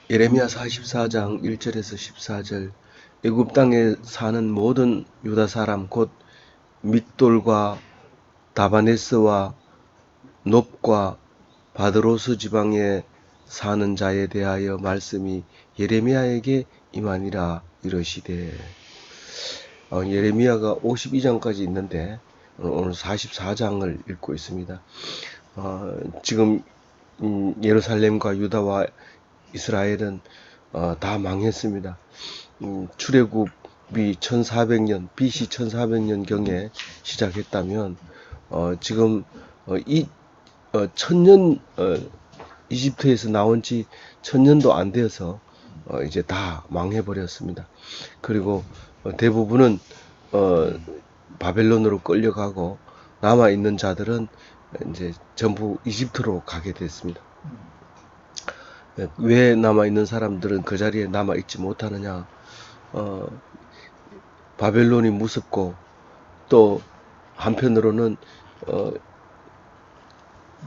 예레미야 44장 1절에서 14절. 애굽 땅에 사는 모든 유다 사람 곧 밋돌과 다바네스와 놉과 바드로스 지방에 사는 자에 대하여 말씀이 예레미야에게 임하니라. 이러시되. 예레미야가 52장까지 있는데 오늘 44장을 읽고 있습니다. 지금 예루살렘과 유다와 이스라엘은 다 망했습니다. 출애굽이 1400년 BC 1400년경에 시작했다면 지금 천년 이집트에서 나온 지 천년도 안 되어서 이제 다 망해버렸습니다. 그리고 대부분은 바벨론으로 끌려가고 남아있는 자들은 이제 전부 이집트로 가게 됐습니다. 왜 남아있는 사람들은 그 자리에 남아있지 못하느냐? 바벨론이 무섭고 또 한편으로는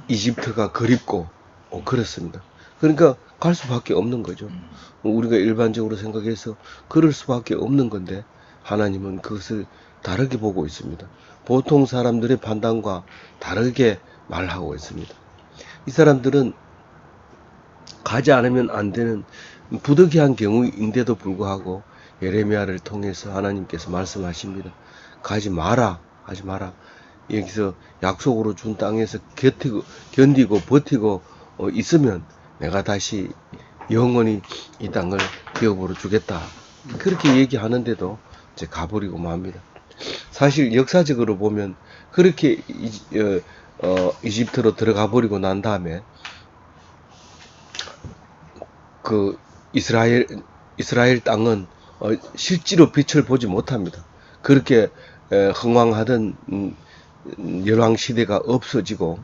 이집트가 그립고 그렇습니다. 그러니까 갈 수밖에 없는 거죠. 우리가 일반적으로 생각해서 그럴 수밖에 없는 건데 하나님은 그것을 다르게 보고 있습니다. 보통 사람들의 판단과 다르게 말하고 있습니다. 이 사람들은 가지 않으면 안 되는 부득이한 경우인데도 불구하고 예레미야를 통해서 하나님께서 말씀하십니다. 가지 마라, 하지 마라. 여기서 약속으로 준 땅에서 견디고 버티고 있으면 내가 다시 영원히 이 땅을 기업으로 주겠다. 그렇게 얘기하는데도 이제 가버리고 맙니다. 사실 역사적으로 보면 그렇게 이집트로 들어가 버리고 난 다음에 그 이스라엘 땅은 실제로 빛을 보지 못합니다. 그렇게 흥왕하던 열왕 시대가 없어지고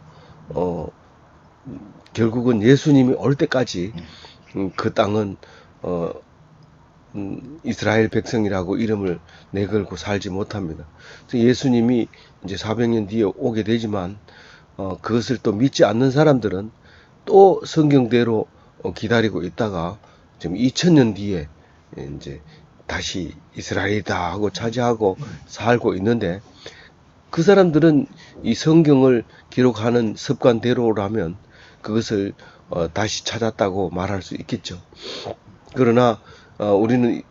결국은 예수님이 올 때까지 그 땅은 이스라엘 백성이라고 이름을 내걸고 살지 못합니다. 예수님이 이제 400년 뒤에 오게 되지만 그것을 또 믿지 않는 사람들은 또 성경대로 기다리고 있다가 지금 2000년 뒤에 이제 다시 이스라엘이다 하고 차지하고 살고 있는데, 그 사람들은 이 성경을 기록하는 습관대로라면 그것을 다시 찾았다고 말할 수 있겠죠. 그러나 우리는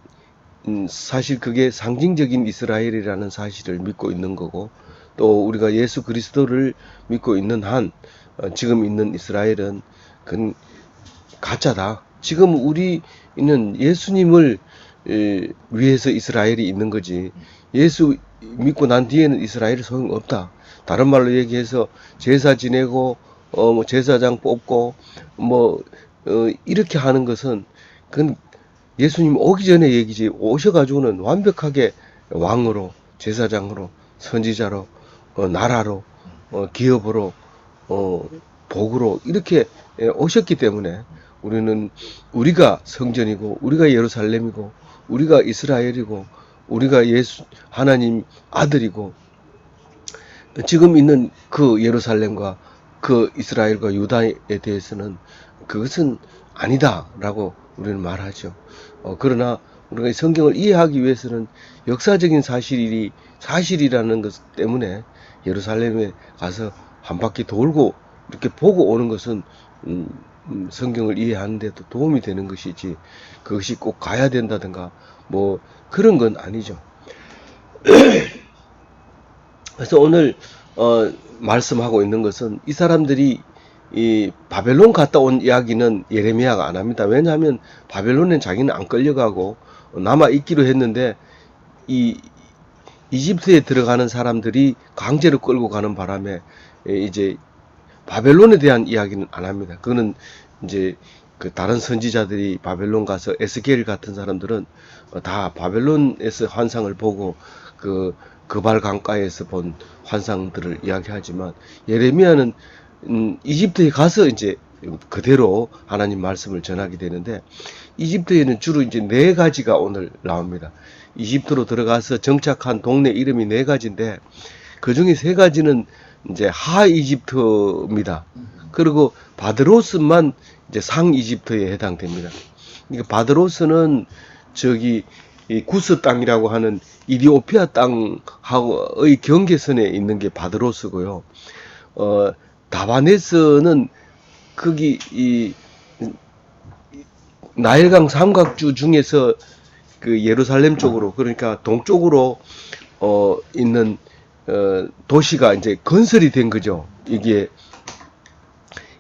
사실 그게 상징적인 이스라엘이라는 사실을 믿고 있는 거고, 또 우리가 예수 그리스도를 믿고 있는 한 지금 있는 이스라엘은 그건 가짜다. 지금 우리는 예수님을 위해서 이스라엘이 있는 거지, 예수 믿고 난 뒤에는 이스라엘이 소용없다. 다른 말로 얘기해서 제사 지내고 뭐 제사장 뽑고 뭐 이렇게 하는 것은 그건 예수님 오기 전에 얘기지, 오셔가지고는 완벽하게 왕으로, 제사장으로, 선지자로, 나라로, 기업으로, 복으로 이렇게 오셨기 때문에 우리는, 우리가 성전이고 우리가 예루살렘이고 우리가 이스라엘이고 우리가 하나님 아들이고, 지금 있는 그 예루살렘과 그 이스라엘과 유다에 대해서는 그것은 아니다라고 우리는 말하죠. 그러나 우리가 성경을 이해하기 위해서는 역사적인 사실이라는 것 때문에 예루살렘에 가서 한 바퀴 돌고 이렇게 보고 오는 것은 성경을 이해하는 데도 도움이 되는 것이지, 그것이 꼭 가야 된다든가 뭐 그런 건 아니죠. 그래서 오늘 말씀하고 있는 것은, 이 사람들이 이 바벨론 갔다 온 이야기는 예레미야가 안 합니다. 왜냐하면 바벨론엔 자기는 안 끌려가고 남아 있기로 했는데, 이 이집트에 들어가는 사람들이 강제로 끌고 가는 바람에 이제 바벨론에 대한 이야기는 안 합니다. 그거는 이제 그 다른 선지자들이 바벨론 가서, 에스겔 같은 사람들은 다 바벨론에서 환상을 보고 그 그발 강가에서 본 환상들을 이야기하지만, 예레미야는 이집트에 가서 이제 그대로 하나님 말씀을 전하게 되는데, 이집트에는 주로 이제 4가지가 오늘 나옵니다. 이집트로 들어가서 정착한 동네 이름이 4가지인데 그 중에 3가지는 이제 하 이집트입니다. 그리고 바드로스만 이제 상 이집트에 해당됩니다. 그러니까 바드로스는 저기 이 구스 땅이라고 하는 이디오피아 땅하고의 경계선에 있는 게 바드로스고요. 다바네스는 거기 이 나일강 삼각주 중에서 그 예루살렘 쪽으로, 그러니까 동쪽으로 있는 도시가 이제 건설이 된 거죠. 이게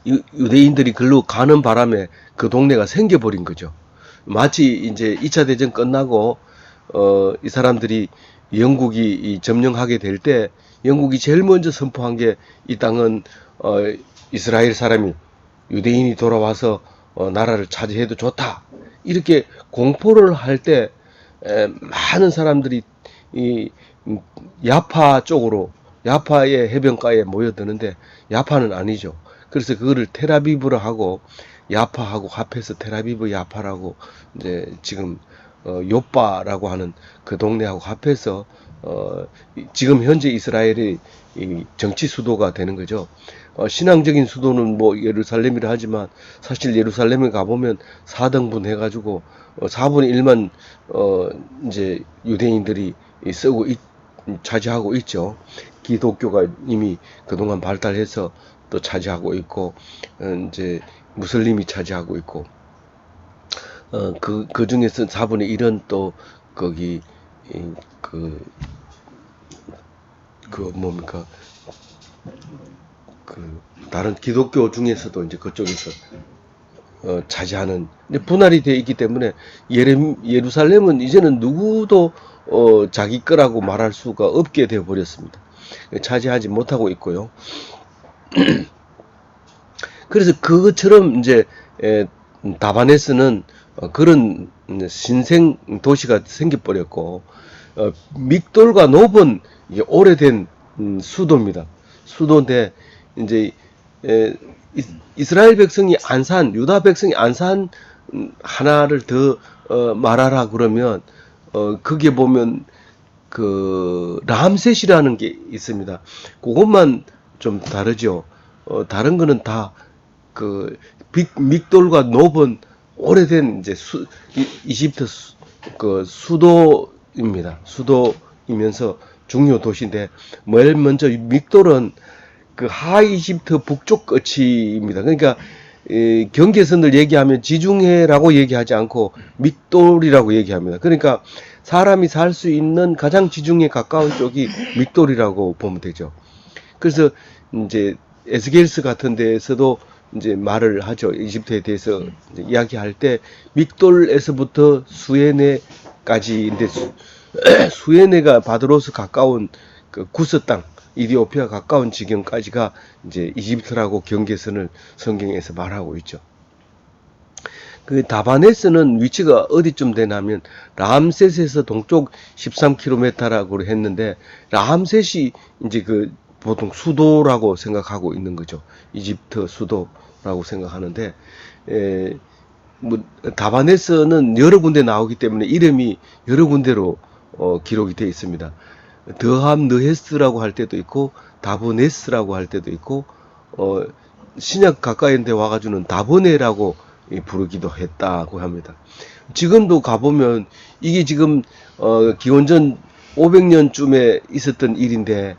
유대인들이 글로 가는 바람에 그 동네가 생겨버린 거죠. 마치 이제 2차 대전 끝나고 이 사람들이 영국이 점령하게 될 때 영국이 제일 먼저 선포한 게 이 땅은 이스라엘 사람이 유대인이 돌아와서 나라를 차지해도 좋다, 이렇게 공포를 할 때 많은 사람들이 이 야파 쪽으로, 야파의 해변가에 모여드는데 야파는 아니죠. 그래서 그거를 텔아비브로 하고 야파하고 합해서 텔아비브 야파라고 이제 지금 요빠라고 하는 그 동네하고 합해서 지금 현재 이스라엘의 이 정치 수도가 되는 거죠. 신앙적인 수도는 뭐 예루살렘이라 하지만 사실 예루살렘에 가보면 4등분 해가지고 4분의 1만 이제 유대인들이 쓰고 차지하고 있죠. 기독교가 이미 그동안 발달해서 또 차지하고 있고 이제 무슬림이 차지하고 있고 그 중에서 4분의 1은 또 거기 뭡니까 다른 기독교 중에서도 이제 그쪽에서 차지하는 분할이 되어 있기 때문에 예루살렘은 이제는 누구도 자기 거라고 말할 수가 없게 되어 버렸습니다. 차지하지 못하고 있고요. 그래서 그것처럼 이제 다바네스는 그런 신생 도시가 생겨버렸고 믹돌과 노브는 오래된 수도입니다. 수도인데 이제 이스라엘 백성이 안 산, 유다 백성이 안 산 하나를 더 말하라 그러면 거기에 보면 그 람셋이라는 게 있습니다. 그것만 좀 다르죠. 다른 거는 다 그 믹돌과 노브는 오래된 이제 이집트 그 수도입니다. 수도이면서 중요 도시인데 제일 먼저 믹돌은 그 하이집트 북쪽 끝이입니다. 그러니까 경계선을 얘기하면 지중해라고 얘기하지 않고 믹돌이라고 얘기합니다. 그러니까 사람이 살 수 있는 가장 지중해 가까운 쪽이 믹돌이라고 보면 되죠. 그래서 이제 에스겔스 같은 데에서도 이제 말을 하죠. 이집트에 대해서 이야기할 때 믹돌에서부터 수에네까지인데 수에네가 바드로스 가까운 그 구스 땅, 이디오피아 가까운 지경까지가 이제 이집트라고 경계선을 성경에서 말하고 있죠. 그 다바네스는 위치가 어디쯤 되냐면 람셋에서 동쪽 13km라고 했는데 람셋이 이제 그 보통 수도라고 생각하고 있는 거죠. 이집트 수도라고 생각하는데 뭐 다바네스는 여러 군데 나오기 때문에 이름이 여러 군데로 기록이 되어 있습니다. 더함 느헤스라고 할 때도 있고 다브네스라고 할 때도 있고 신약 가까이인데 와가지고는 다보네라고 부르기도 했다고 합니다. 지금도 가보면 이게 지금 기원전 500년쯤에 있었던 일인데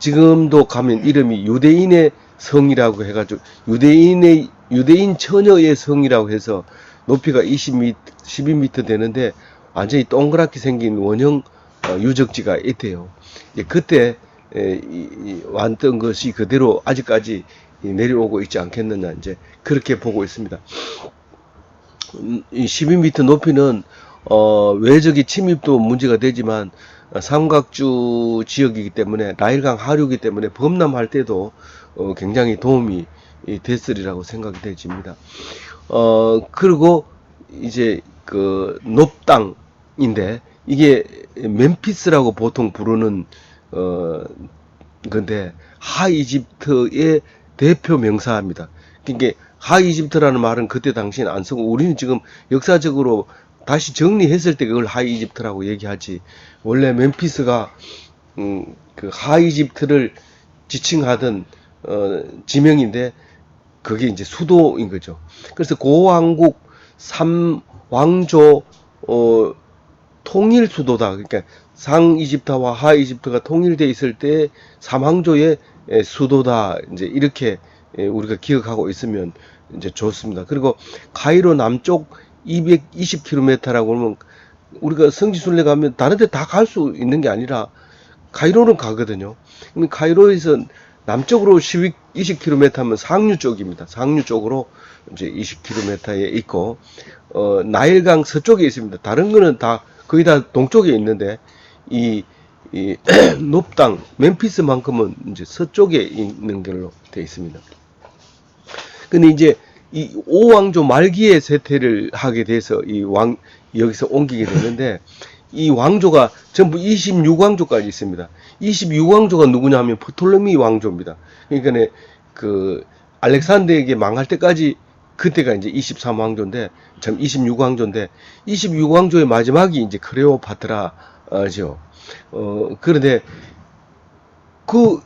지금도 가면 이름이 유대인의 성이라고 해가지고 유대인 처녀의 성이라고 해서 높이가 12m 되는데 완전히 동그랗게 생긴 원형 유적지가 있대요. 그때 왔던 것이 그대로 아직까지 내려오고 있지 않겠느냐, 이제 그렇게 보고 있습니다. 이 12m 높이는 외적인 침입도 문제가 되지만 삼각주 지역이기 때문에 나일강 하류이기 때문에 범람할 때도 굉장히 도움이 됐으리라고 생각이 되집니다. 그리고 이제 그 높땅인데 이게 멤피스라고 보통 부르는 건데 하이집트의 대표 명사입니다. 그러니까 하이집트라는 말은 그때 당시에는 안 쓰고 우리는 지금 역사적으로 다시 정리했을 때 그걸 하이집트라고 얘기하지. 원래 멤피스가 그 하이집트를 지칭하던 지명인데 그게 이제 수도인 거죠. 그래서 고왕국 삼왕조 통일 수도다. 그러니까 상 이집트와 하 이집트가 통일돼 있을 때 삼왕조의 수도다. 이제 이렇게 우리가 기억하고 있으면 이제 좋습니다. 그리고 카이로 남쪽 220km라고 하면 우리가 성지순례 가면 다른 데 다 갈 수 있는 게 아니라 카이로는 가거든요. 그럼 카이로에서 남쪽으로 20km 하면 상류 쪽입니다. 상류 쪽으로 이제 20km에 있고, 나일강 서쪽에 있습니다. 다른 거는 다 거의 다 동쪽에 있는데, 이 높당, 멤피스만큼은 이제 서쪽에 있는 걸로 되어 있습니다. 근데 이제 이 오왕조 말기에 쇠퇴를 하게 돼서 여기서 옮기게 됐는데, 이 왕조가 전부 26왕조까지 있습니다. 26왕조가 누구냐 하면 프톨레미 왕조입니다. 그러니까 그 알렉산더에게 망할 때까지 그때가 이제 23왕조인데 참 26왕조인데 26왕조의 마지막이 이제 클레오파트라죠. 그런데 그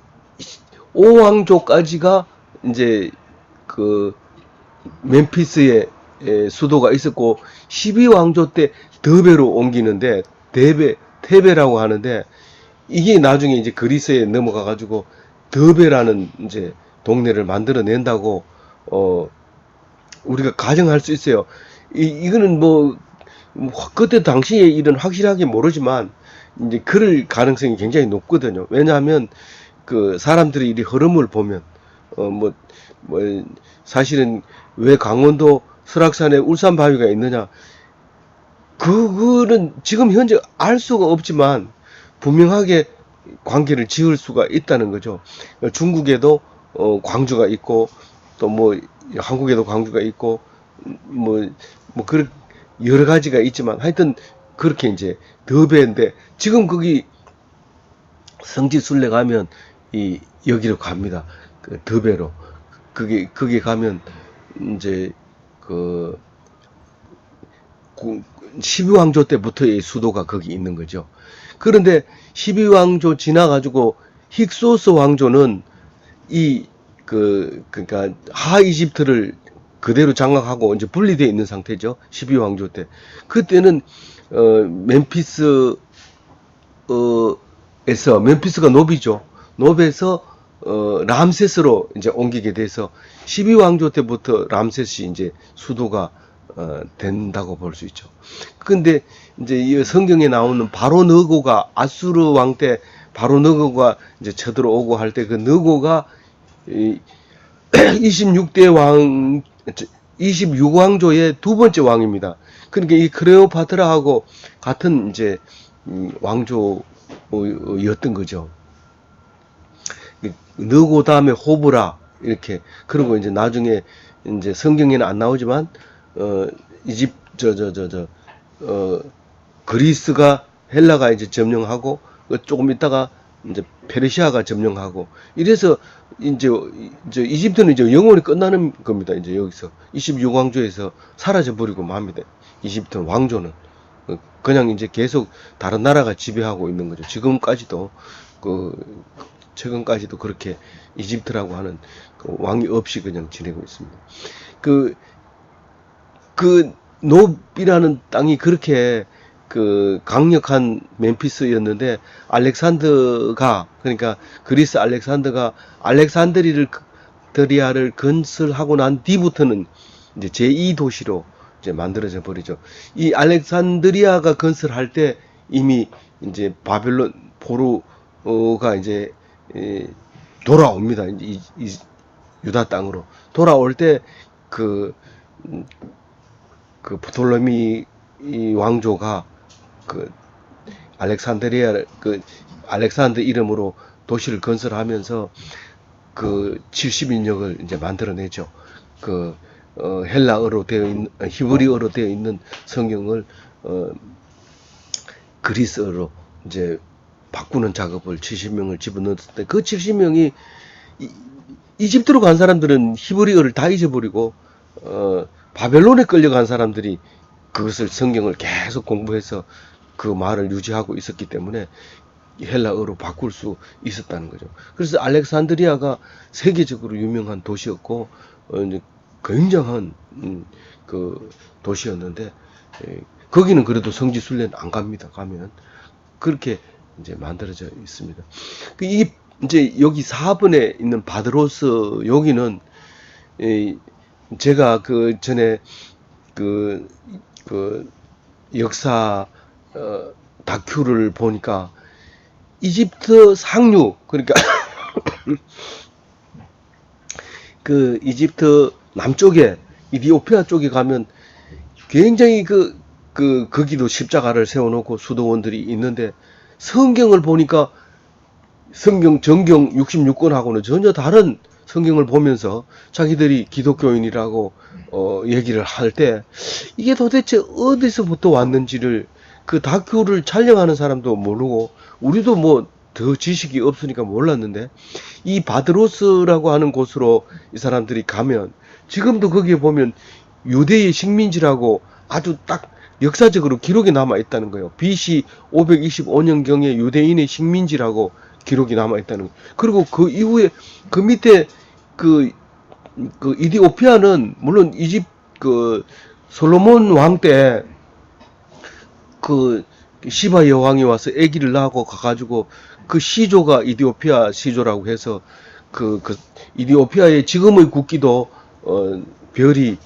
5왕조까지가 이제 그 멤피스의 수도가 있었고 12왕조 때 더베로 옮기는데 테베라고 하는데 이게 나중에 이제 그리스에 넘어가 가지고 더베라는 이제 동네를 만들어 낸다고 우리가 가정할 수 있어요. 이거는 뭐 그때 당시에 일은 확실하게 모르지만 이제 그럴 가능성이 굉장히 높거든요. 왜냐하면 그 사람들이 이 흐름을 보면 뭐 사실은 왜 강원도 설악산에 울산 바위가 있느냐, 그거는 지금 현재 알 수가 없지만 분명하게 관계를 지을 수가 있다는 거죠. 중국에도 광주가 있고 또 뭐 한국에도 광주가 있고 그 여러 가지가 있지만 하여튼 그렇게 이제 더베인데 지금 거기 성지순례 가면 여기로 갑니다. 그 더베로 거기 가면 이제 그 12왕조 때부터의 수도가 거기 있는 거죠. 그런데 12왕조 지나가지고 힉소스 왕조는 그러니까 하 이집트를 그대로 장악하고 이제 분리되어 있는 상태죠. 12왕조 때. 그때는 멤피스가 노비죠. 노비에서 람세스로 이제 옮기게 돼서 12왕조 때부터 람세스이 이제 수도가 된다고 볼 수 있죠. 근데 이제 이 성경에 나오는 바로 느고가 아수르 왕 때 바로 느고가 이제 쳐들어오고 할 때 그 느고가 26대 왕 26왕조의 두 번째 왕입니다. 그러니까 이 클레오파트라하고 같은 이제 왕조였던 거죠. 느고 다음에 호브라 이렇게. 그리고 이제 나중에 이제 성경에는 안 나오지만 그리스가 헬라가 이제 점령하고 조금 있다가 이제 페르시아가 점령하고 이래서 이제 이집트는 이제 영원히 끝나는 겁니다. 이제 여기서 26왕조에서 사라져 버리고 맙니다. 이집트 왕조는 그냥 이제 계속 다른 나라가 지배하고 있는 거죠. 지금까지도 최근까지도 그렇게 이집트라고 하는 그 왕이 없이 그냥 지내고 있습니다. 그 노비라는 땅이 그렇게 그 강력한 멤피스였는데 알렉산더가, 그러니까 그리스 알렉산더가 알렉산드리아를 건설하고 난 뒤부터는 이제 제2 도시로 이제 만들어져 버리죠. 이 알렉산드리아가 건설할 때 이미 이제 바벨론 포로가 이제 돌아옵니다. 이 유다 땅으로 돌아올 때 그 프톨레미 왕조가 알렉산더 이름으로 도시를 건설하면서 70인역을 이제 만들어내죠. 헬라어로 되어 있는, 히브리어로 되어 있는 성경을 그리스어로 이제 바꾸는 작업을 70명을 집어넣었을 때 그 70명이 이집트로 간 사람들은 히브리어를 다 잊어버리고 바벨론에 끌려간 사람들이 그것을 성경을 계속 공부해서 그 말을 유지하고 있었기 때문에 헬라어로 바꿀 수 있었다는 거죠. 그래서 알렉산드리아가 세계적으로 유명한 도시였고 굉장한 그 도시였는데 거기는 그래도 성지순례는 안 갑니다. 가면 그렇게 이제 만들어져 있습니다. 이 이제 여기 4번에 있는 바드로스 여기는 제가 그 전에 그 역사 다큐를 보니까 이집트 상류 그러니까 그 이집트 남쪽에 이디오피아 쪽에 가면 굉장히 거기도 십자가를 세워놓고 수도원들이 있는데 성경을 보니까 정경 66권하고는 전혀 다른 성경을 보면서 자기들이 기독교인이라고 얘기를 할 때 이게 도대체 어디서부터 왔는지를 그 다큐를 촬영하는 사람도 모르고 우리도 뭐 더 지식이 없으니까 몰랐는데 이 바드로스라고 하는 곳으로 이 사람들이 가면 지금도 거기에 보면 유대의 식민지라고 아주 딱 역사적으로 기록이 남아 있다는 거예요. BC 525년경에 유대인의 식민지라고 기록이 남아 있다는 거예요. 그리고 그 이후에 그 밑에 그 이디오피아는 물론 이집 솔로몬 왕 때 시바 여왕이 와서 아기를 낳고 가가지고 그 시조가 이디오피아 시조라고 해서 이디오피아의 지금의 국기도 별이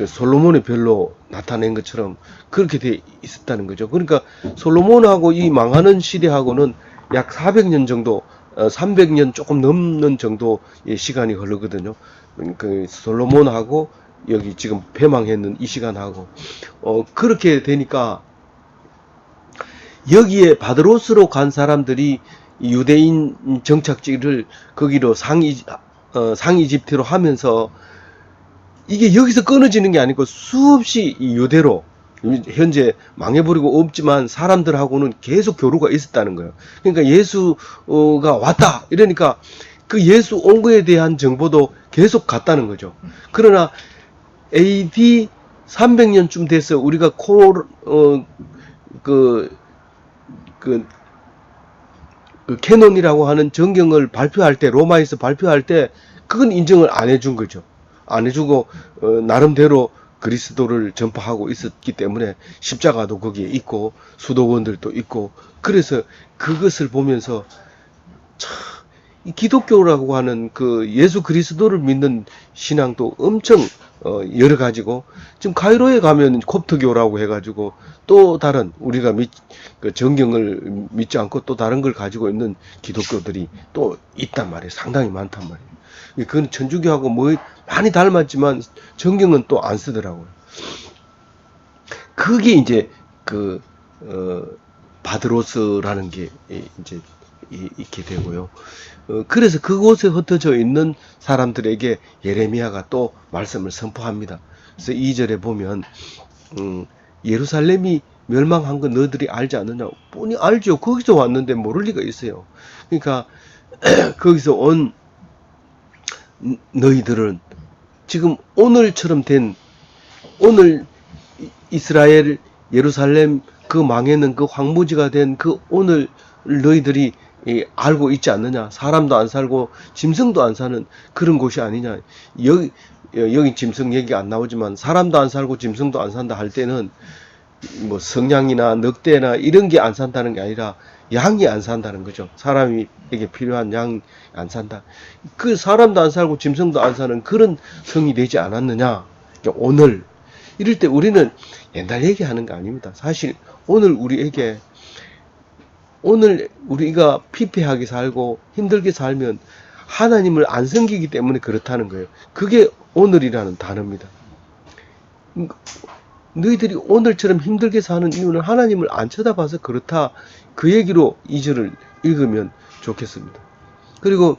솔로몬의 별로 나타낸 것처럼 그렇게 돼 있었다는 거죠. 그러니까 솔로몬하고 이 망하는 시대하고는 약 400년 정도 300년 조금 넘는 정도의 시간이 흐르거든요. 그 솔로몬하고 여기 지금 패망했는 이 시간하고 그렇게 되니까 여기에 바드로스로 간 사람들이 유대인 정착지를 거기로 상이집트로 하면서 이게 여기서 끊어지는 게 아니고 수없이 유대로 현재 망해버리고 없지만 사람들하고는 계속 교류가 있었다는 거예요. 그러니까 예수가 왔다 이러니까 그 예수 온 거에 대한 정보도 계속 갔다는 거죠. 그러나 AD 300년쯤 돼서 우리가 캐논이라고 하는 정경을 발표할 때 로마에서 발표할 때 그건 인정을 안 해준 거죠. 안 해주고 나름대로 그리스도를 전파하고 있었기 때문에 십자가도 거기에 있고 수도원들도 있고 그래서 그것을 보면서 참 이 기독교라고 하는 그 예수 그리스도를 믿는 신앙도 엄청 여러 가지고 지금 카이로에 가면 콥트교라고 해가지고 또 다른 우리가 정경을 믿지 않고 또 다른 걸 가지고 있는 기독교들이 또 있단 말이에요. 상당히 많단 말이에요. 그건 천주교하고 뭐 많이 닮았지만 정경은 또 안 쓰더라고요. 그게 이제 바드로스라는 게 이제 있게 되고요. 그래서 그곳에 흩어져 있는 사람들에게 예레미야가 또 말씀을 선포합니다. 그래서 2절에 보면 예루살렘이 멸망한 거 너희들이 알지 않느냐? 뻔히 알죠. 거기서 왔는데 모를 리가 있어요. 그러니까 거기서 온 너희들은 지금 오늘처럼 된 오늘 이스라엘 예루살렘 그 망해는 그 황무지가 된 그 오늘 너희들이 알고 있지 않느냐? 사람도 안 살고 짐승도 안 사는 그런 곳이 아니냐? 여기 짐승 얘기 안 나오지만 사람도 안 살고 짐승도 안 산다 할 때는 뭐 성냥이나 늑대나 이런 게 안 산다는 게 아니라 양이 안 산다는 거죠. 사람에게 필요한 양이 안 산다. 그 사람도 안 살고 짐승도 안 사는 그런 성이 되지 않았느냐? 오늘 이럴 때 우리는 옛날 얘기하는 거 아닙니다. 사실 오늘 우리가 피폐하게 살고 힘들게 살면 하나님을 안 섬기기 때문에 그렇다는 거예요. 그게 오늘이라는 단어입니다. 너희들이 오늘처럼 힘들게 사는 이유는 하나님을 안 쳐다봐서 그렇다. 그 얘기로 2절을 읽으면 좋겠습니다. 그리고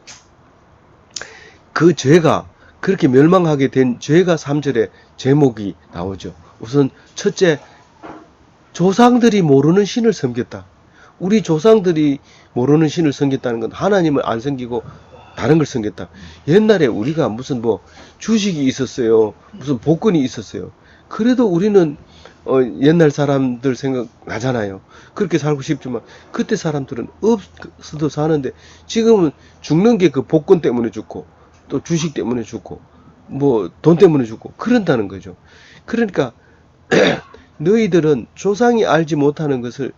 그 죄가 그렇게 멸망하게 된 죄가 3절에 제목이 나오죠. 우선 첫째, 조상들이 모르는 신을 섬겼다. 우리 조상들이 모르는 신을 섬겼다는 건 하나님을 안 섬기고 다른 걸 섬겼다. 옛날에 우리가 무슨 주식이 있었어요. 무슨 복권이 있었어요. 그래도 우리는 옛날 사람들 생각나잖아요. 그렇게 살고 싶지만 그때 사람들은 없어도 사는데 지금은 죽는 게 그 복권 때문에 죽고 또 주식 때문에 죽고 뭐 돈 때문에 죽고 그런다는 거죠. 그러니까 너희들은 조상이 알지 못하는 것을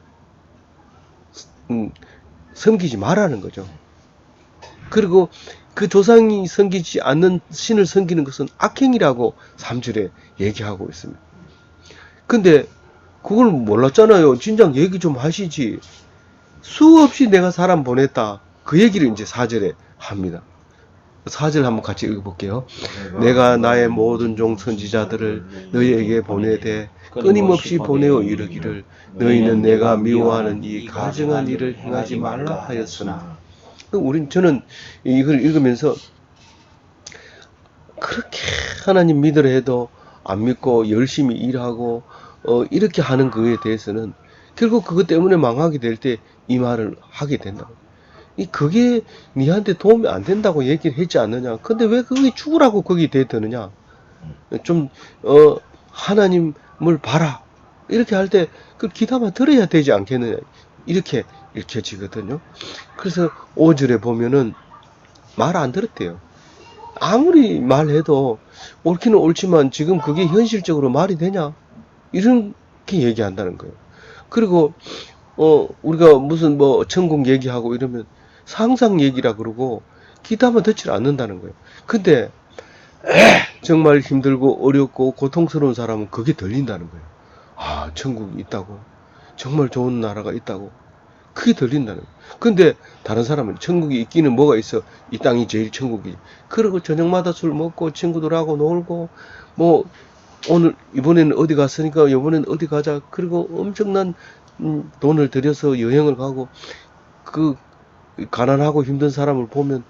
섬기지 말라는 거죠. 그리고 그 조상이 섬기지 않는 신을 섬기는 것은 악행이라고 3절에 얘기하고 있습니다. 근데 그걸 몰랐잖아요. 진작 얘기 좀 하시지. 수없이 내가 사람 보냈다. 그 얘기를 이제 4절에 합니다. 4절 한번 같이 읽어볼게요. 내가 나의 모든 종 선지자들을 너희에게 보내되 끊임없이 보내어 이르기를 너희는 내가 미워하는 이 가증한 일을 행하지 말라 하였으나 저는 이걸 읽으면서 그렇게 하나님 믿으려 해도 안 믿고 열심히 일하고 이렇게 하는 그에 대해서는 결국 그것 때문에 망하게 될 때 이 말을 하게 된다. 그게 니한테 도움이 안 된다고 얘기를 했지 않느냐. 근데 왜 그게 죽으라고 거기 대드느냐. 좀 하나님을 봐라. 이렇게 할 때 그 귀담아 들어야 되지 않겠느냐. 이렇게 읽혀지거든요. 그래서 5절에 보면은 말 안 들었대요. 아무리 말해도 옳기는 옳지만 지금 그게 현실적으로 말이 되냐? 이렇게 얘기한다는 거예요. 그리고 우리가 무슨 뭐 천국 얘기하고 이러면 상상 얘기라 그러고 귀담아 듣질 않는다는 거예요. 근데 정말 힘들고 어렵고 고통스러운 사람은 그게 들린다는 거예요. 아, 천국이 있다고. 정말 좋은 나라가 있다고. 그게 들린다는 거예요. 근데 다른 사람은 천국이 있기는 뭐가 있어. 이 땅이 제일 천국이지. 그리고 저녁마다 술 먹고 친구들하고 놀고 뭐 오늘 이번에는 어디 갔으니까 이번에는 어디 가자. 그리고 엄청난 돈을 들여서 여행을 가고 그 가난하고 힘든 사람을 보면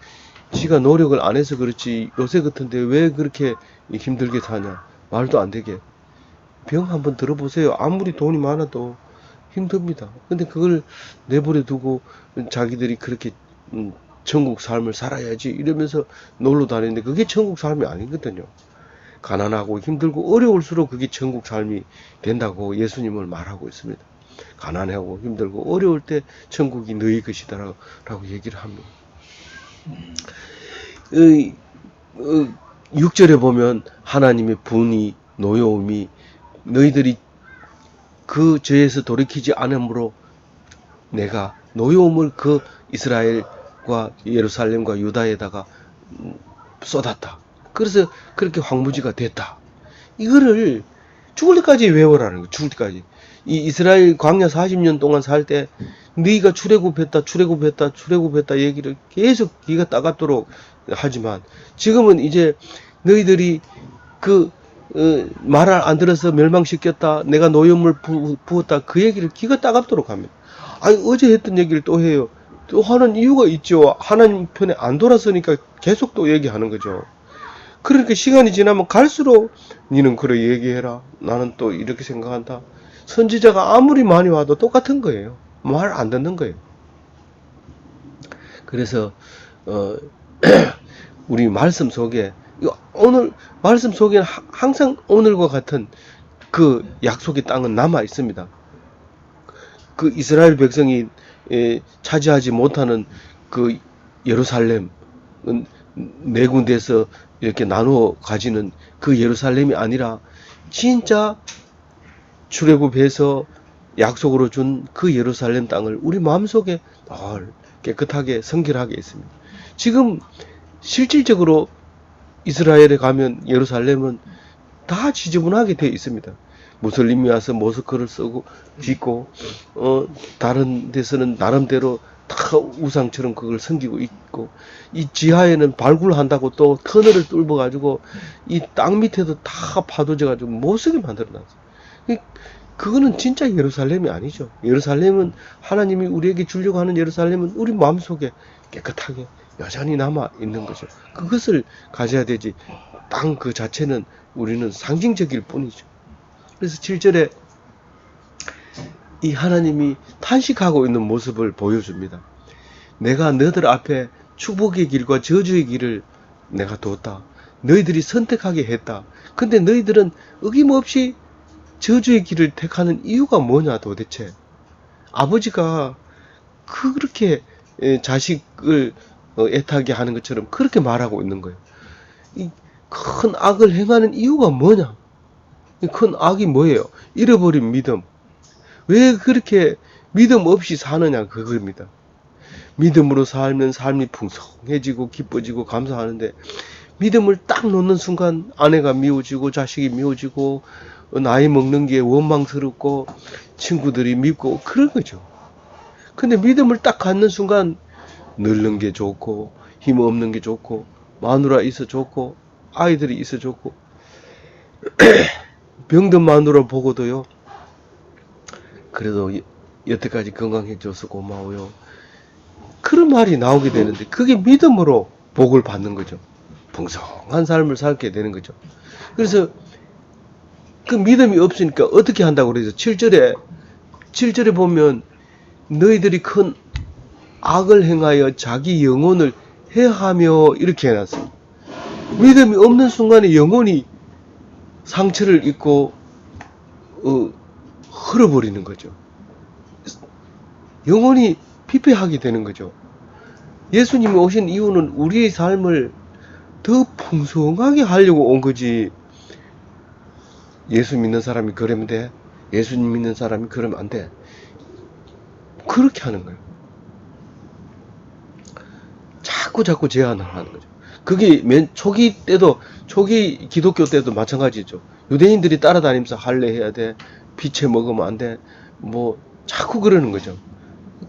지가 노력을 안 해서 그렇지 요새 같은데 왜 그렇게 힘들게 사냐. 말도 안 되게. 병 한번 들어보세요. 아무리 돈이 많아도 힘듭니다. 근데 그걸 내버려 두고 자기들이 그렇게 천국 삶을 살아야지 이러면서 놀러 다니는데 그게 천국 삶이 아니거든요. 가난하고 힘들고 어려울수록 그게 천국 삶이 된다고 예수님을 말하고 있습니다. 가난하고 힘들고 어려울 때 천국이 너희 것이다라고 얘기를 합니다. 6절에 보면 하나님의 분이 노여움이 너희들이 그 죄에서 돌이키지 않으므로 내가 노여움을 그 이스라엘과 예루살렘과 유다에다가 쏟았다. 그래서 그렇게 황무지가 됐다. 이거를 죽을 때까지 외워라는 거예요. 죽을 때까지. 이 이스라엘 광야 40년 동안 살 때 네가 출애굽했다 얘기를 계속 귀가 따갑도록 하지만 지금은 이제 너희들이 그 말을 안 들어서 멸망시켰다. 내가 노염을 부었다. 그 얘기를 귀가 따갑도록 합니다. 아니 어제 했던 얘기를 또 해요. 또 하는 이유가 있죠. 하나님 편에 안 돌아서니까 계속 또 얘기하는 거죠. 그러니까 시간이 지나면 갈수록 니는 그래 얘기해라. 나는 또 이렇게 생각한다. 선지자가 아무리 많이 와도 똑같은 거예요. 말 안 듣는 거예요. 그래서 우리 말씀 속에 오늘 말씀 속에는 항상 오늘과 같은 그 약속의 땅은 남아 있습니다. 그 이스라엘 백성이 차지하지 못하는 그 예루살렘 네 군데에서 이렇게 나누어 가지는 그 예루살렘이 아니라 진짜 출애굽해서 약속으로 준 그 예루살렘 땅을 우리 마음속에 늘 깨끗하게 성결하게 있습니다. 지금 실질적으로 이스라엘에 가면 예루살렘은 다 지저분하게 되어 있습니다. 무슬림이 와서 모스크를 쓰고 짓고 다른 데서는 나름대로 다 우상처럼 그걸 섬기고 있고 이 지하에는 발굴한다고 또 터널을 뚫어 가지고 이 땅 밑에도 다 파도져 가지고 못쓰게 만들어 놨어요. 그거는 진짜 예루살렘이 아니죠. 예루살렘은 하나님이 우리에게 주려고 하는 예루살렘은 우리 마음속에 깨끗하게 여전히 남아 있는 거죠. 그것을 가져야 되지. 땅 그 자체는 우리는 상징적일 뿐이죠. 그래서 7절에 이 하나님이 탄식하고 있는 모습을 보여줍니다. 내가 너희들 앞에 축복의 길과 저주의 길을 내가 뒀다. 너희들이 선택하게 했다. 근데 너희들은 어김없이 저주의 길을 택하는 이유가 뭐냐 도대체. 아버지가 그렇게 자식을 애타게 하는 것처럼 그렇게 말하고 있는 거예요. 큰 악을 행하는 이유가 뭐냐? 이 큰 악이 뭐예요? 잃어버린 믿음. 왜 그렇게 믿음 없이 사느냐 그겁니다. 믿음으로 살면 삶이 풍성해지고 기뻐지고 감사하는데 믿음을 딱 놓는 순간 아내가 미워지고 자식이 미워지고 나이 먹는 게 원망스럽고 친구들이 밉고 그런 거죠. 근데 믿음을 딱 갖는 순간 늙는 게 좋고 힘 없는 게 좋고 마누라 있어 좋고 아이들이 있어 좋고 병든 마누라 보고도요. 그래도 여태까지 건강해져서 고마워요. 그런 말이 나오게 되는데 그게 믿음으로 복을 받는 거죠. 풍성한 삶을 살게 되는 거죠. 그래서 그 믿음이 없으니까 어떻게 한다고 그래서 7절에 보면 너희들이 큰 악을 행하여 자기 영혼을 해하며 이렇게 해놨어요. 믿음이 없는 순간에 영혼이 상처를 입고 흘러버리는 거죠. 영혼이 피폐하게 되는 거죠. 예수님이 오신 이유는 우리의 삶을 더 풍성하게 하려고 온 거지. 예수 믿는 사람이 그러면 돼? 예수님 믿는 사람이 그러면 안 돼? 그렇게 하는 거예요. 자꾸 제한을 하는 거죠. 그게 초기 기독교 때도 마찬가지죠. 유대인들이 따라다니면서 할례 해야 돼. 피채 먹으면 안 돼. 뭐 자꾸 그러는 거죠.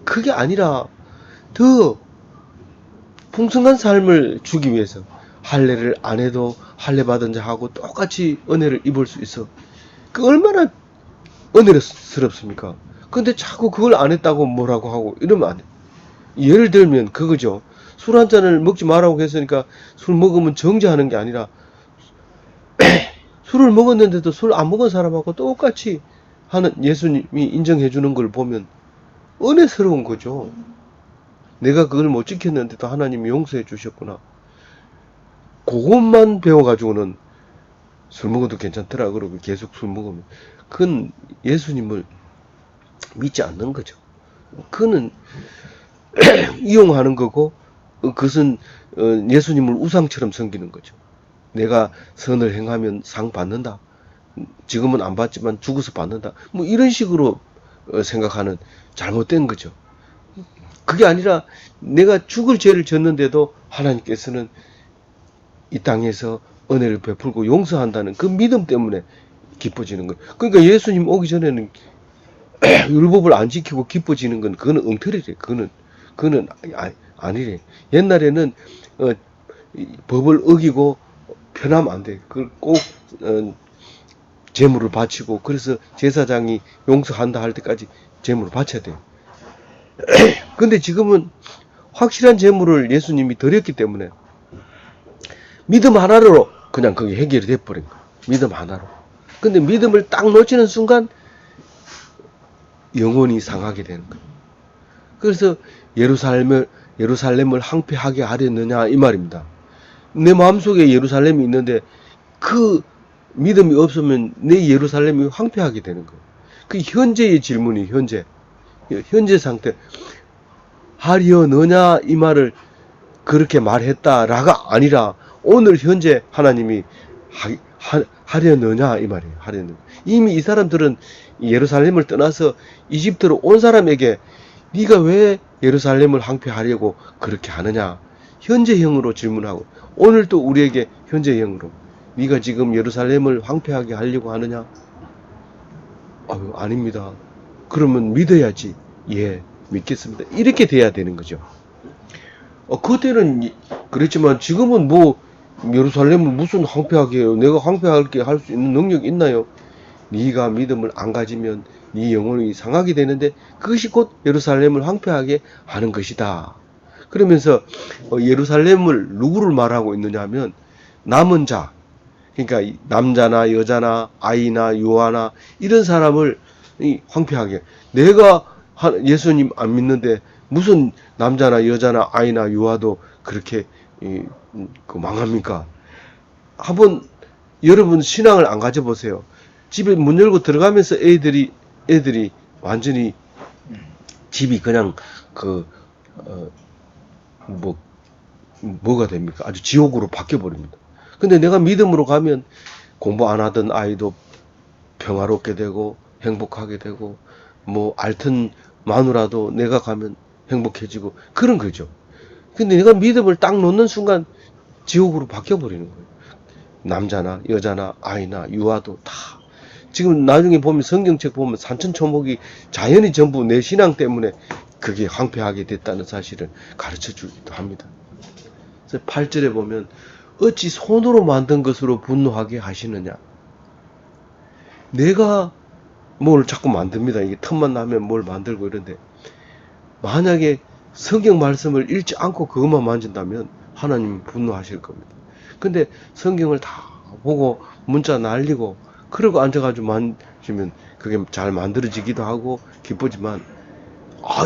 그게 아니라 더 풍성한 삶을 주기 위해서 할례를 안 해도 할례 받은 자하고 똑같이 은혜를 입을 수 있어. 그 얼마나 은혜스럽습니까? 근데 자꾸 그걸 안 했다고 뭐라고 하고 이러면 안 돼. 예를 들면 그거죠. 술 한 잔을 먹지 말라고 했으니까 술 먹으면 정죄하는 게 아니라 술을 먹었는데도 술 안 먹은 사람하고 똑같이 하는 예수님이 인정해 주는 걸 보면 은혜스러운 거죠. 내가 그걸 못 지켰는데도 하나님이 용서해 주셨구나. 그것만 배워가지고는 술 먹어도 괜찮더라 그러고 계속 술 먹으면 그건 예수님을 믿지 않는 거죠. 그는 이용하는 거고 그것은 예수님을 우상처럼 섬기는 거죠. 내가 선을 행하면 상 받는다. 지금은 안 받지만 죽어서 받는다. 뭐 이런 식으로 생각하는 잘못된 거죠. 그게 아니라 내가 죽을 죄를 졌는데도 하나님께서는 이 땅에서 은혜를 베풀고 용서한다는 그 믿음 때문에 기뻐지는 거예요. 그러니까 예수님 오기 전에는 율법을 안 지키고 기뻐지는 건 그거는 엉터리래. 그거는 아니래. 옛날에는 법을 어기고 편하면 안 돼. 그걸 꼭 제물을 바치고 그래서 제사장이 용서한다 할 때까지 제물을 바쳐야 돼요. 근데 지금은 확실한 제물을 예수님이 드렸기 때문에 믿음 하나로 그냥 그게 해결이 돼버린 거예요. 믿음 하나로. 근데 믿음을 딱 놓치는 순간 영혼이 상하게 되는 거예요. 그래서 예루살렘을 황폐하게 하렸느냐 이 말입니다. 내 마음속에 예루살렘이 있는데 그 믿음이 없으면 내 예루살렘이 황폐하게 되는 거예요. 그 현재의 질문이 현재 상태 하려느냐 이 말을 그렇게 말했다라가 아니라 오늘 현재 하나님이 하려느냐 이 말이에요. 하려느냐. 이미 이 사람들은 예루살렘을 떠나서 이집트로 온 사람에게 네가 왜 예루살렘을 황폐하려고 그렇게 하느냐 현재형으로 질문하고 오늘 또 우리에게 현재형으로 네가 지금 예루살렘을 황폐하게 하려고 하느냐? 아닙니다. 그러면 믿어야지. 예, 믿겠습니다. 이렇게 돼야 되는 거죠. 그때는 그랬지만 지금은 뭐 예루살렘을 무슨 황폐하게 해요? 내가 황폐하게 할 수 있는 능력이 있나요? 네가 믿음을 안 가지면 네 영혼이 상하게 되는데 그것이 곧 예루살렘을 황폐하게 하는 것이다. 그러면서 예루살렘을 누구를 말하고 있느냐 하면 남은 자, 그러니까 남자나 여자나 아이나 유아나 이런 사람을 황폐하게. 내가 예수님 안 믿는데 무슨 남자나 여자나 아이나 유아도 그렇게 망합니까? 한번 여러분 신앙을 안 가져보세요. 집에 문 열고 들어가면서 애들이 완전히 집이 그냥 뭐가 됩니까? 아주 지옥으로 바뀌어 버립니다. 근데 내가 믿음으로 가면 공부 안 하던 아이도 평화롭게 되고 행복하게 되고 뭐 앓던 마누라도 내가 가면 행복해지고 그런 거죠. 근데 내가 믿음을 딱 놓는 순간 지옥으로 바뀌어버리는 거예요. 남자나 여자나 아이나 유아도 다. 지금 나중에 보면 성경책 보면 산천초목이 자연이 전부 내 신앙 때문에 그게 황폐하게 됐다는 사실을 가르쳐 주기도 합니다. 그래서 8절에 보면 어찌 손으로 만든 것으로 분노하게 하시느냐. 내가 뭘 자꾸 만듭니다. 이게 틈만 나면 뭘 만들고 이런데 만약에 성경 말씀을 읽지 않고 그것만 만진다면 하나님은 분노하실 겁니다. 근데 성경을 다 보고 문자 날리고 그러고 앉아가지고 만지면 그게 잘 만들어지기도 하고 기쁘지만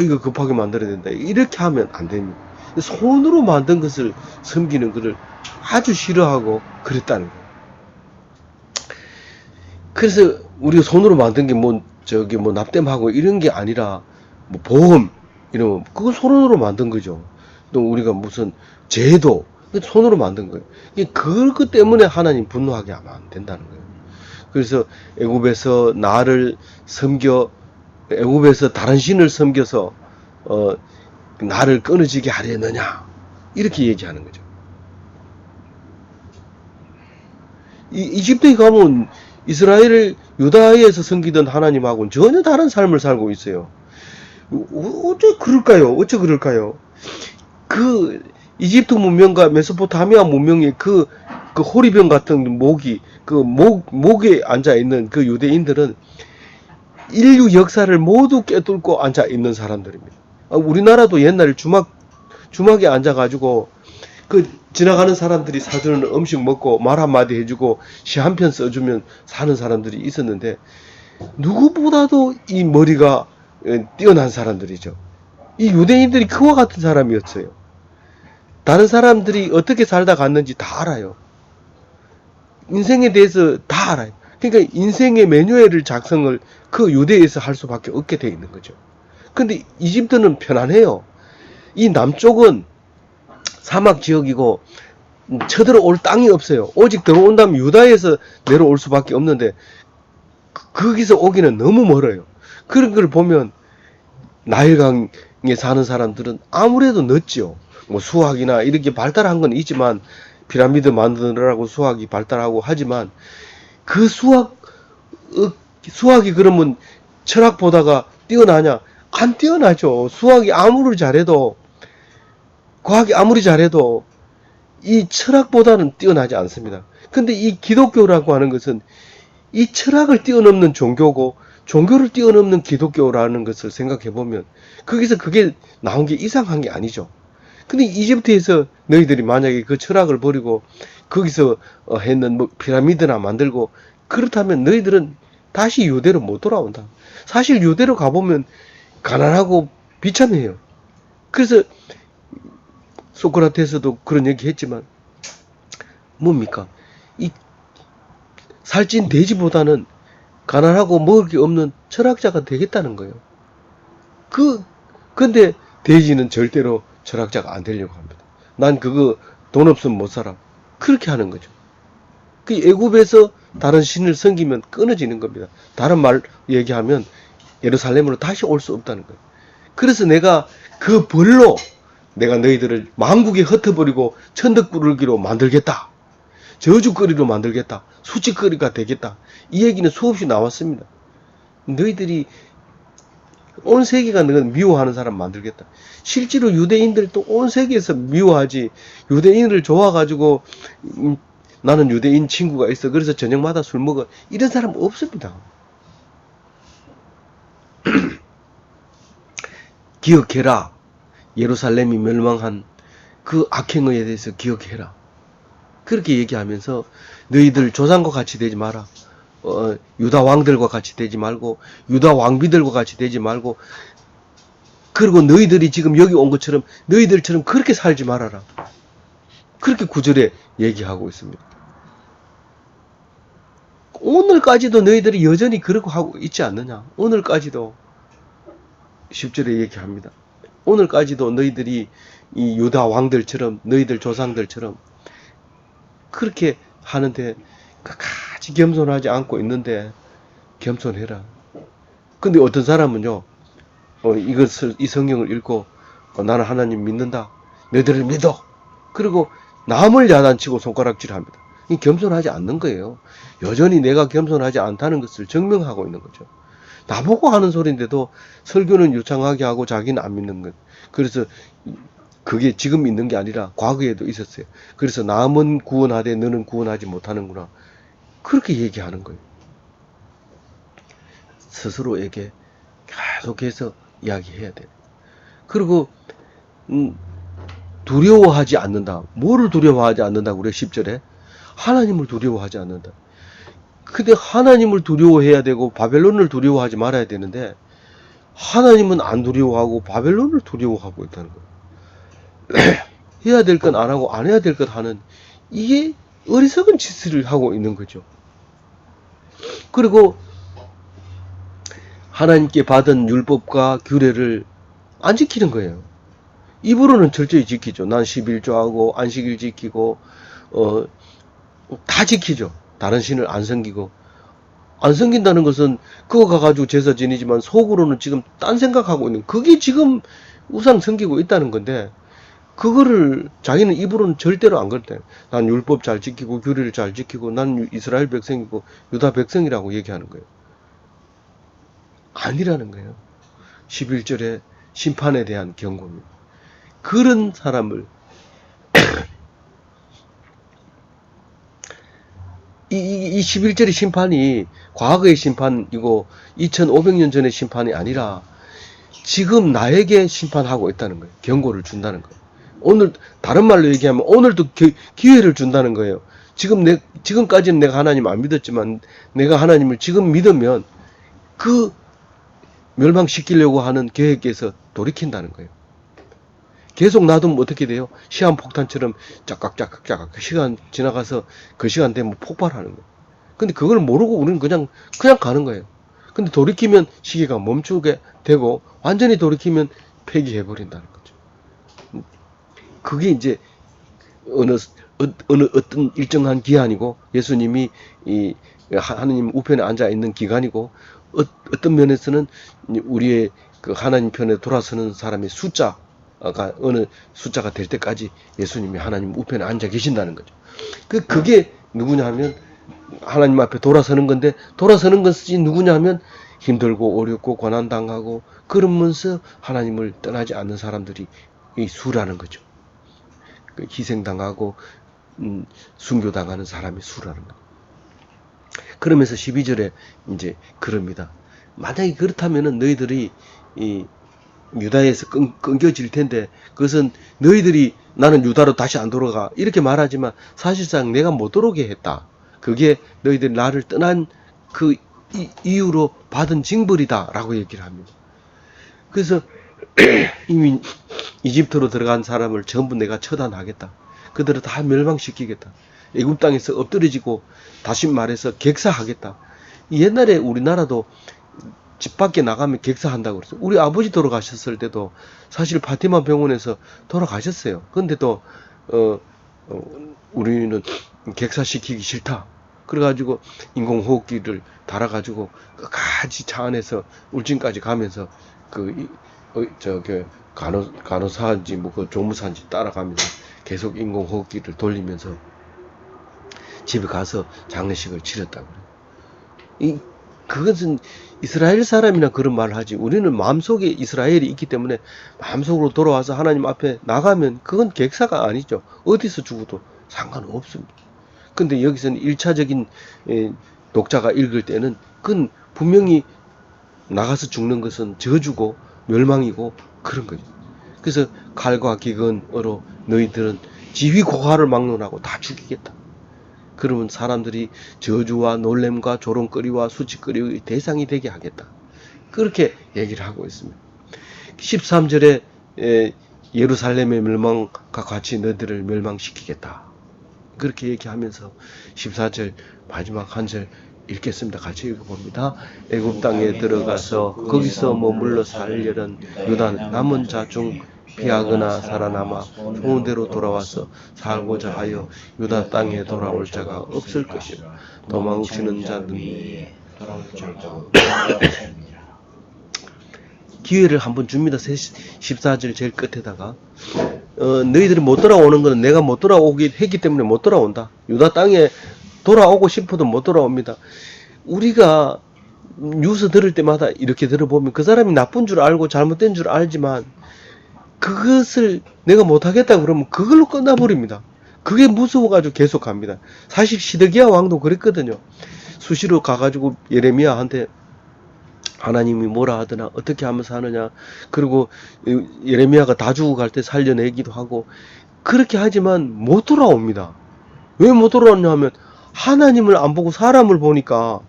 이거 급하게 만들어야 된다 이렇게 하면 안 됩니다. 손으로 만든 것을 섬기는 것을 아주 싫어하고 그랬다는 거예요. 그래서 우리가 손으로 만든 게 뭐 납땜하고 이런 게 아니라 뭐 보험 이러면 그건 손으로 만든 거죠. 또 우리가 무슨 제도 손으로 만든 거예요. 그것 때문에 하나님 분노하게 하면 안 된다는 거예요. 그래서 애굽에서 나를 섬겨 애굽에서 다른 신을 섬겨서 나를 끊어지게 하려느냐 이렇게 얘기하는 거죠. 이집트에 가면 이스라엘을 유다에서 섬기던 하나님하고는 전혀 다른 삶을 살고 있어요. 어째 그럴까요? 그 이집트 문명과 메소포타미아 문명의 그 호리병 같은 목에 앉아 있는 그 유대인들은 인류 역사를 모두 꿰뚫고 앉아 있는 사람들입니다. 우리나라도 옛날에 주막에 앉아가지고 지나가는 사람들이 사주는 음식 먹고 말 한마디 해주고 시 한 편 써주면 사는 사람들이 있었는데 누구보다도 이 머리가 뛰어난 사람들이죠. 이 유대인들이 그와 같은 사람이었어요. 다른 사람들이 어떻게 살다 갔는지 다 알아요. 인생에 대해서 다 알아요. 그러니까 인생의 매뉴얼을 작성을 그 유대에서 할 수밖에 없게 돼 있는 거죠. 근데 이집트는 편안해요. 이 남쪽은 사막 지역이고 쳐들어올 땅이 없어요. 오직 들어온다면 유다에서 내려올 수밖에 없는데 거기서 오기는 너무 멀어요. 그런 걸 보면 나일강에 사는 사람들은 아무래도 늦죠. 뭐 수학이나 이렇게 발달한 건 있지만 피라미드 만드느라고 수학이 발달하고 하지만 그 수학이 그러면 철학보다가 뛰어나냐? 안 뛰어나죠. 수학이 아무리 잘해도 과학이 아무리 잘해도 이 철학보다는 뛰어나지 않습니다. 근데 이 기독교라고 하는 것은 이 철학을 뛰어넘는 종교고 종교를 뛰어넘는 기독교라는 것을 생각해 보면 거기서 그게 나온 게 이상한 게 아니죠. 근데 이집트에서 너희들이 만약에 그 철학을 버리고 거기서 했는 뭐 피라미드나 만들고 그렇다면 너희들은 다시 유대로 못 돌아온다. 사실 유대로 가보면 가난하고 비참해요. 그래서 소크라테스도 그런 얘기 했지만 뭡니까? 이 살찐 돼지보다는 가난하고 먹을 게 없는 철학자가 되겠다는 거예요. 근데 돼지는 절대로 철학자가 안 되려고 합니다. 난 그거 돈 없으면 못 살아. 그렇게 하는 거죠. 그 애굽에서 다른 신을 섬기면 끊어지는 겁니다. 다른 말 얘기하면 예루살렘으로 다시 올 수 없다는 거예요. 그래서 내가 그 벌로 내가 너희들을 만국에 흩어버리고 천덕꾸러기로 만들겠다. 저주거리로 만들겠다. 수치거리가 되겠다. 이 얘기는 수없이 나왔습니다. 너희들이 온 세계가 너를 미워하는 사람 만들겠다. 실제로 유대인들도 온 세계에서 미워하지. 유대인을 좋아가지고 나는 유대인 친구가 있어. 그래서 저녁마다 술 먹어. 이런 사람 없습니다. 기억해라. 예루살렘이 멸망한 그 악행에 대해서 기억해라. 그렇게 얘기하면서 너희들 조상과 같이 되지 마라. 유다 왕들과 같이 되지 말고 유다 왕비들과 같이 되지 말고 그리고 너희들이 지금 여기 온 것처럼 너희들처럼 그렇게 살지 말아라. 그렇게 9절에 얘기하고 있습니다. 오늘까지도 너희들이 여전히 그러고 하고 있지 않느냐. 오늘까지도 10절에 얘기합니다. 오늘까지도 너희들이 이 유다 왕들처럼 너희들 조상들처럼 그렇게 하는데 끝까지 겸손하지 않고 있는데 겸손해라. 근데 어떤 사람은요, 이 성경을 읽고 나는 하나님 믿는다. 너희들을 믿어. 그리고 남을 야단치고 손가락질합니다. 이 겸손하지 않는 거예요. 여전히 내가 겸손하지 않다는 것을 증명하고 있는 거죠. 나보고 하는 소리인데도 설교는 유창하게 하고 자기는 안 믿는 것. 그래서 그게 지금 있는 게 아니라 과거에도 있었어요. 그래서 남은 구원하되 너는 구원하지 못하는구나. 그렇게 얘기하는 거예요. 스스로에게 계속해서 이야기해야 돼요. 그리고 두려워하지 않는다. 뭐를 두려워하지 않는다? 우리 10절에 하나님을 두려워하지 않는다. 근데 하나님을 두려워해야 되고 바벨론을 두려워하지 말아야 되는데 하나님은 안 두려워하고 바벨론을 두려워하고 있다는 거예요. 해야 될 건 안 하고 안 해야 될 것 하는, 이게 어리석은 짓을 하고 있는 거죠. 그리고 하나님께 받은 율법과 규례를 안 지키는 거예요. 입으로는 철저히 지키죠. 난 11조하고 안식일 지키고 다 지키죠. 다른 신을 안 섬기고. 안 섬긴다는 것은 그거 가가지고 제사 지내지만 속으로는 지금 딴 생각하고 있는, 그게 지금 우상 섬기고 있다는 건데, 그거를 자기는 입으로는 절대로 안 그랬대요. 난 율법 잘 지키고 규례를 잘 지키고 난 이스라엘 백성이고 유다 백성이라고 얘기하는 거예요. 아니라는 거예요. 11절에 심판에 대한 경고입니다. 그런 사람을 이 11절의 심판이 과거의 심판이고 2500년 전의 심판이 아니라 지금 나에게 심판하고 있다는 거예요. 경고를 준다는 거예요. 오늘 다른 말로 얘기하면 오늘도 기회를 준다는 거예요. 지금까지는 내가 하나님 안 믿었지만 내가 하나님을 지금 믿으면 그 멸망시키려고 하는 계획에서 돌이킨다는 거예요. 계속 놔두면 어떻게 돼요? 시한폭탄처럼 짝깍짝깍짝깍 시간 지나가서 그 시간 되면 폭발하는 거예요. 근데 그걸 모르고 우리는 그냥 가는 거예요. 근데 돌이키면 시계가 멈추게 되고 완전히 돌이키면 폐기해버린다는 거죠. 그게 이제 어떤 일정한 기한이고 예수님이 이 하나님 우편에 앉아 있는 기간이고 어떤 면에서는 우리의 그 하나님 편에 돌아서는 사람의 숫자가 어느 숫자가 될 때까지 예수님이 하나님 우편에 앉아 계신다는 거죠. 그게 누구냐 하면 하나님 앞에 돌아서는 건데, 돌아서는 것이 누구냐 하면 힘들고 어렵고 고난당하고 그러면서 하나님을 떠나지 않는 사람들이 이 수라는 거죠. 희생당하고 순교당하는 사람이 수라는 거. 그러면서 12절에 이제 그럽니다. 만약에 그렇다면은 너희들이 이 유다에서 끊겨질 텐데, 그것은 너희들이 나는 유다로 다시 안 돌아가 이렇게 말하지만 사실상 내가 못 들어오게 했다. 그게 너희들이 나를 떠난 그 이유로 받은 징벌이다 라고 얘기를 합니다. 그래서 이미 이집트로 들어간 사람을 전부 내가 처단하겠다. 그들을 다 멸망시키겠다. 애굽 땅에서 엎드려지고 다시 말해서 객사하겠다. 옛날에 우리나라도 집 밖에 나가면 객사한다고 그랬어요. 우리 아버지 돌아가셨을 때도 사실 파티마 병원에서 돌아가셨어요. 근데 또 우리는 객사시키기 싫다. 그래가지고 인공호흡기를 달아가지고 끝까지 차 안에서 울진까지 가면서 간호사인지 그 조무사인지 따라가면서 계속 인공호흡기를 돌리면서 집에 가서 장례식을 치렀다고 그래요. 그것은 이스라엘 사람이나 그런 말을 하지, 우리는 마음속에 이스라엘이 있기 때문에 마음속으로 돌아와서 하나님 앞에 나가면 그건 객사가 아니죠. 어디서 죽어도 상관없습니다. 근데 여기서는 1차적인 독자가 읽을 때는 그건 분명히 나가서 죽는 것은 저주고 멸망이고 그런 거죠. 그래서 칼과 기근으로 너희들은 지휘 고하를 막론하고 다 죽이겠다. 그러면 사람들이 저주와 놀램과 조롱거리와 수치거리의 대상이 되게 하겠다. 그렇게 얘기를 하고 있습니다. 13절에 예루살렘의 멸망과 같이 너희들을 멸망시키겠다. 그렇게 얘기하면서 14절 마지막 한 절 읽겠습니다. 같이 읽어봅니다. 애굽 땅에 들어가서 거기서 머물러 살려는 유다 남은 자 중 피하거나 살아남아 소원대로 돌아와서 살고자 하여 유다 땅에 돌아올 자가 없을 것이라. 도망치는 자들 위에 돌아올 자가 없을 것입니다. 기회를 한번 줍니다. 14절 제일 끝에다가 너희들이 못 돌아오는 것은 내가 못 돌아오기 했기 때문에 못 돌아온다. 유다 땅에 돌아오고 싶어도 못 돌아옵니다. 우리가 뉴스 들을 때마다 이렇게 들어보면 그 사람이 나쁜 줄 알고 잘못된 줄 알지만 그것을 내가 못하겠다 그러면 그걸로 끝나버립니다. 그게 무서워가지고 계속 갑니다. 사실 시드기야 왕도 그랬거든요. 수시로 가가지고 예레미야한테 하나님이 뭐라 하더나 어떻게 하면서 하느냐, 그리고 예레미야가 다 죽어갈 때 살려내기도 하고 그렇게 하지만 못 돌아옵니다. 왜 못 돌아왔냐 하면 하나님을 안 보고 사람을 보니까,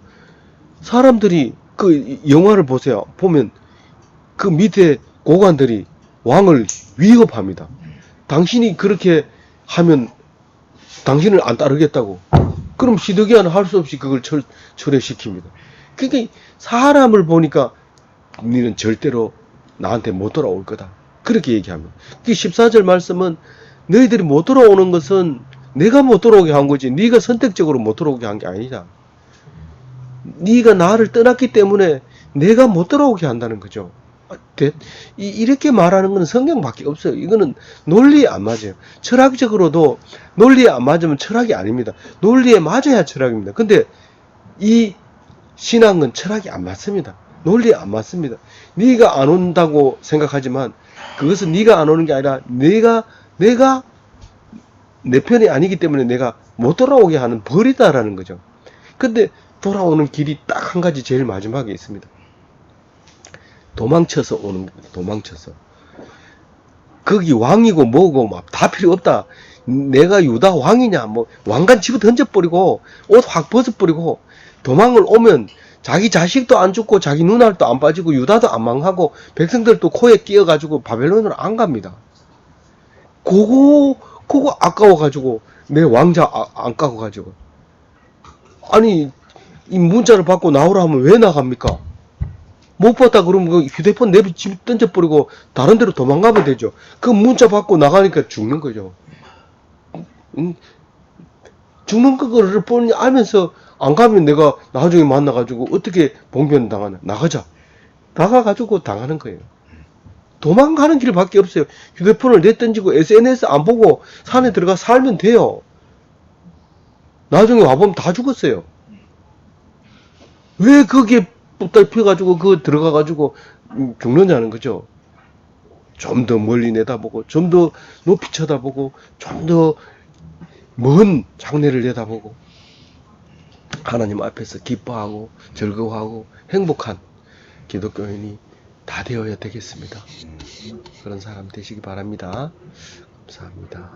사람들이 그 영화를 보세요. 보면 그 밑에 고관들이 왕을 위협합니다. 당신이 그렇게 하면 당신을 안 따르겠다고. 그럼 시드기야는 할 수 없이 그걸 철회시킵니다. 그러니까 사람을 보니까 너는 절대로 나한테 못 돌아올 거다. 그렇게 얘기합니다. 그 14절 말씀은 너희들이 못 돌아오는 것은 내가 못 돌아오게 한 거지 네가 선택적으로 못 돌아오게 한 게 아니다. 네가 나를 떠났기 때문에 내가 못 돌아오게 한다는 거죠. 이렇게 말하는 건 성경밖에 없어요. 이거는 논리에 안 맞아요. 철학적으로도 논리에 안 맞으면 철학이 아닙니다. 논리에 맞아야 철학입니다. 근데 이 신앙은 철학이 안 맞습니다. 논리에 안 맞습니다. 네가 안 온다고 생각하지만 그것은 네가 안 오는 게 아니라 내가 내 편이 아니기 때문에 내가 못 돌아오게 하는 벌이다라는 거죠. 근데 돌아오는 길이 딱 한 가지 제일 마지막에 있습니다. 도망쳐서 오는 겁니다. 도망쳐서. 거기 왕이고 뭐고 막 다 필요 없다. 내가 유다 왕이냐, 뭐 왕관 집어 던져버리고 옷 확 벗어버리고 도망을 오면 자기 자식도 안 죽고 자기 눈알도 안 빠지고 유다도 안 망하고 백성들도 코에 끼어가지고 바벨론으로 안 갑니다. 그거 아까워가지고 내 왕자 안 까고가지고, 아니 이 문자를 받고 나오라 하면 왜 나갑니까? 못 봤다 그러면 그 휴대폰 내비 집 던져버리고 다른 데로 도망가면 되죠. 그 문자 받고 나가니까 죽는 거죠. 죽는 거를 뻔히 알면서 안 가면 내가 나중에 만나가지고 어떻게 봉변 당하나. 나가자. 나가가지고 당하는 거예요. 도망가는 길밖에 없어요. 휴대폰을 내던지고 SNS 안 보고 산에 들어가 살면 돼요. 나중에 와보면 다 죽었어요. 왜 거기에 붙들펴가지고 그거 들어가가지고 죽느냐는 거죠. 좀 더 멀리 내다보고, 좀 더 높이 쳐다보고, 좀 더 먼 장래를 내다보고, 하나님 앞에서 기뻐하고 즐거워하고 행복한 기독교인이 다 되어야 되겠습니다. 그런 사람 되시기 바랍니다. 감사합니다.